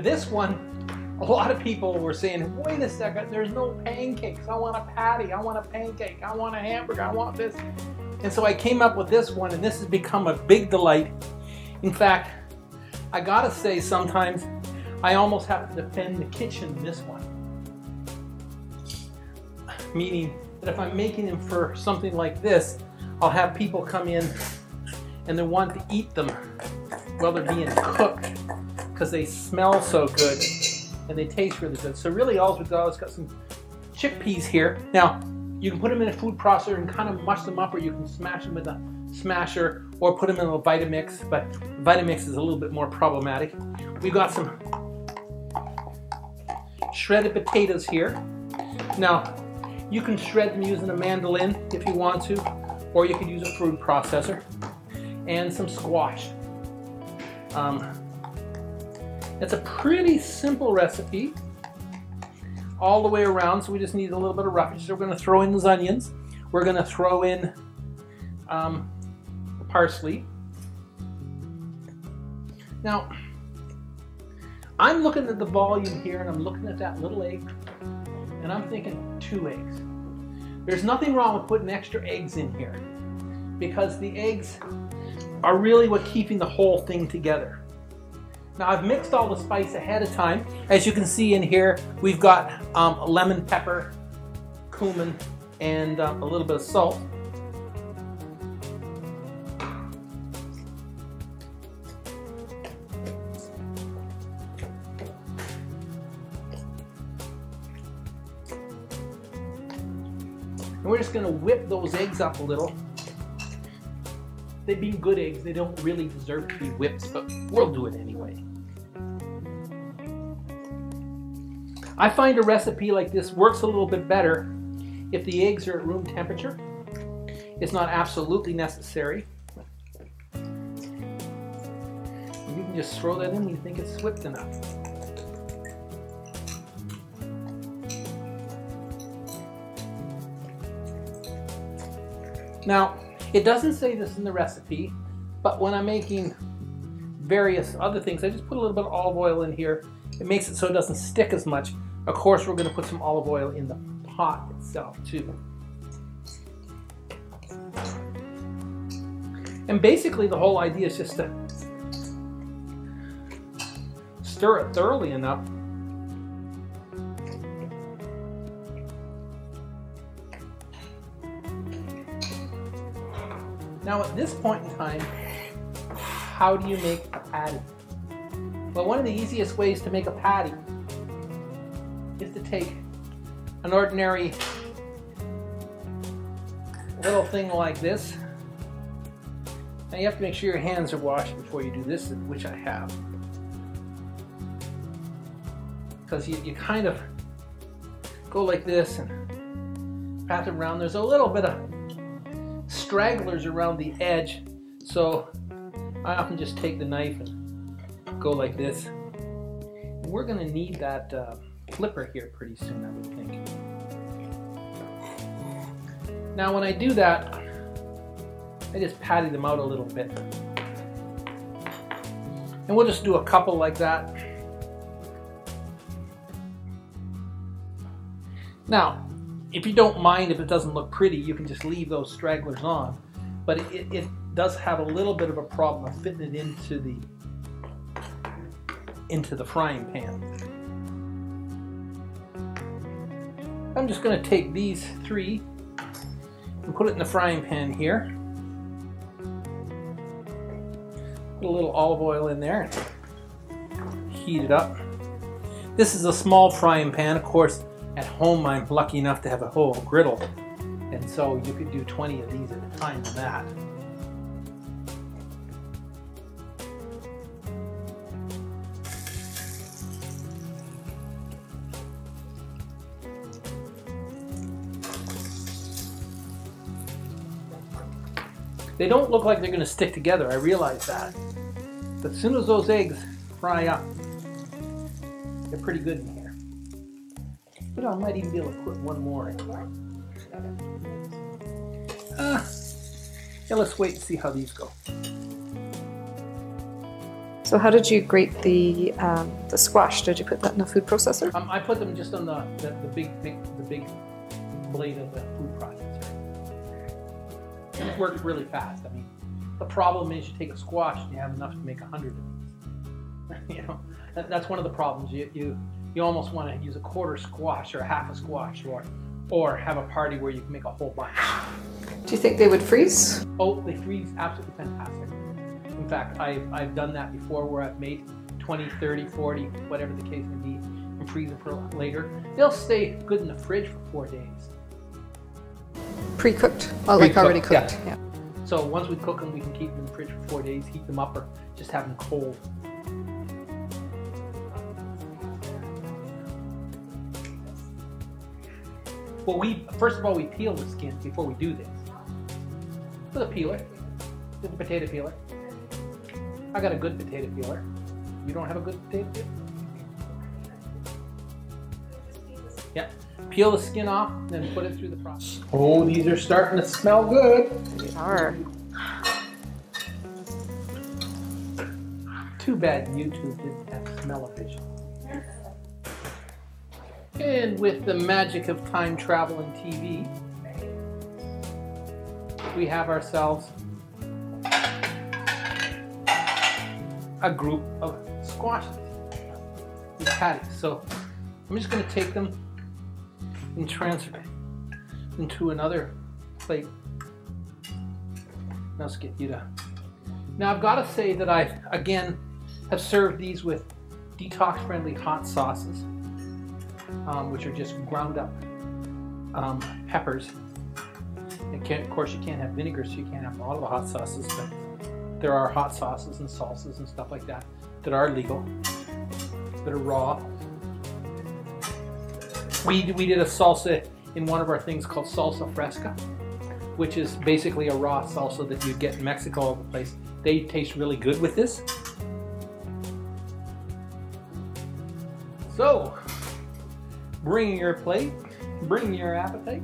this one, a lot of people were saying, wait a second, there's no pancakes. I want a patty, I want a pancake, I want a hamburger, I want this. And so I came up with this one, and this has become a big delight. In fact, I gotta say, sometimes I almost have to defend the kitchen in this one. Meaning that if I'm making them for something like this, I'll have people come in and they want to eat them while they're being cooked because they smell so good and they taste really good. So really all we've got is got some chickpeas here. Now, you can put them in a food processor and kind of mush them up, or you can smash them with a smasher or put them in a Vitamix, but Vitamix is a little bit more problematic. We've got some shredded potatoes here. Now, you can shred them using a mandolin if you want to, or you could use a food processor. And some squash. It's a pretty simple recipe all the way around, so we just need a little bit of roughage. So we're going to throw in those onions. We're going to throw in the parsley. Now, I'm looking at the volume here, and I'm looking at that little egg, and I'm thinking 2 eggs. There's nothing wrong with putting extra eggs in here, because the eggs are really what keeping the whole thing together. Now, I've mixed all the spice ahead of time. As you can see in here, we've got lemon pepper, cumin, and a little bit of salt. And we're just going to whip those eggs up a little. They've been good eggs. They don't really deserve to be whipped, but we'll do it anyway. I find a recipe like this works a little bit better if the eggs are at room temperature. It's not absolutely necessary. You can just throw that in when you think it's whipped enough. Now, it doesn't say this in the recipe, but when I'm making various other things, I just put a little bit of olive oil in here. It makes it so it doesn't stick as much. Of course, we're going to put some olive oil in the pot itself too. And basically the whole idea is just to stir it thoroughly enough Now at this point in time, how do you make a patty? Well, one of the easiest ways to make a patty is to take an ordinary little thing like this. Now you have to make sure your hands are washed before you do this, which I have. Because you kind of go like this and pat it around. There's a little bit of stragglers around the edge, so I often just take the knife and go like this. And we're going to need that flipper here pretty soon, I would think. Now when I do that, I just patty them out a little bit. And we'll just do a couple like that. Now, if you don't mind if it doesn't look pretty, you can just leave those stragglers on. But it does have a little bit of a problem of fitting it into the frying pan. I'm just going to take these three and put it in the frying pan here. Put a little olive oil in there and heat it up. This is a small frying pan. Of course, at home I'm lucky enough to have a whole griddle, and so you could do 20 of these at a time on that. They don't look like they're going to stick together, I realize that. But as soon as those eggs fry up, they're pretty good in here. You know, I might even be able to put one more in. Yeah, let's wait and see how these go. So how did you grate the squash? Did you put that in a food processor? I put them just on the big blade of the food processor. And it worked really fast. I mean, the problem is you take a squash and you have enough to make 100 of these. You know, that's one of the problems. You almost want to use a quarter squash or a half a squash, or have a party where you can make a whole bunch. Do you think they would freeze? Oh, they freeze absolutely fantastic. In fact, I've done that before where I've made 20, 30, 40, whatever the case may be, and freeze them for later. They'll stay good in the fridge for 4 days. Pre-cooked? Oh, like already cooked? Yeah. So once we cook them, we can keep them in the fridge for 4 days, heat them up, or just have them cold. Well, first of all, we peel the skin before we do this. With a peeler, with a potato peeler. I got a good potato peeler. You don't have a good potato peeler? Yeah. Peel the skin off, then put it through the process. Oh, these are starting to smell good. They are. Too bad YouTube didn't have smell-o-vision. And with the magic of time travel and TV, we have ourselves a group of squashes, these patties. So I'm just going to take them and transfer into another plate. Let's get you to. Now I've got to say that I again have served these with detox friendly hot sauces, which are just ground up peppers. Of course you can't have vinegar, so you can't have a lot of the hot sauces, but there are hot sauces and salsas and stuff like that are legal, that are raw. We did a salsa in one of our things called salsa fresca, which is basically a raw salsa that you get in Mexico all over the place. They taste really good with this. So, bring your plate, bring your appetite.